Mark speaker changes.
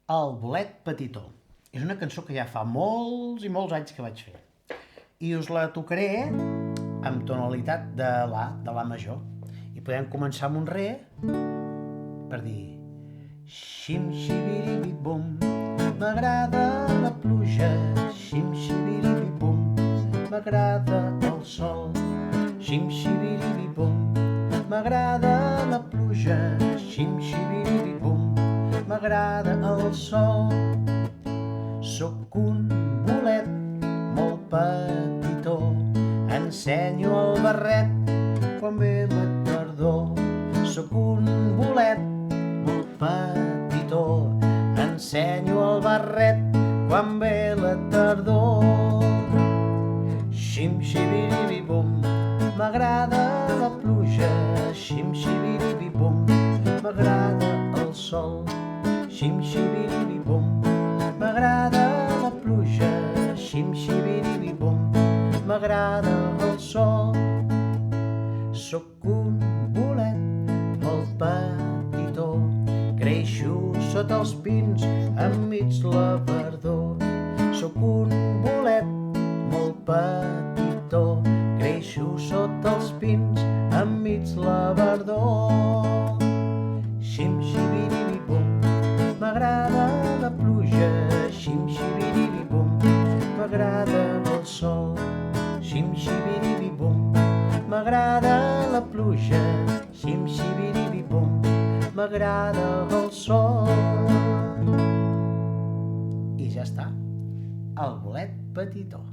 Speaker 1: El bolet petitó. És una cançó que ja fa molts i molts anys que vaig fer. I us la tocaré amb tonalitat de la major. I podem començar amb un re per dir xim xibiribi bum, m'agrada la pluja, xim xibiribi bum, m'agrada el sol, xim xibiribi bum, m'agrada la pluja, xim xibiribi bum, m'agrada el sol. Soc un bolet molt petitó, ensenyo el barret quan ve la tardor. Soc un bolet molt petitó, ensenyo el barret quan ve la tardor. Xim xibiribi bum, m'agrada la pluja, xim xibiribi bum, m'agrada el sol, xim xibiribi bum, m'agrada la pluja, xim xibiribi bum, m'agrada el sol. Soc un bolet molt petitó, creixo sota els pins enmig la verdor. Soc un bolet molt petitó, creixo sota els pins enmig la verdor. Xim xibiribi bum, m'agrada la pluja, xim xibiribi bum, m'agrada el sol, xim xibiribi bum, m'agrada la pluja, xim xibiribi bum, m'agrada el sol. I ja està, el bolet petitó.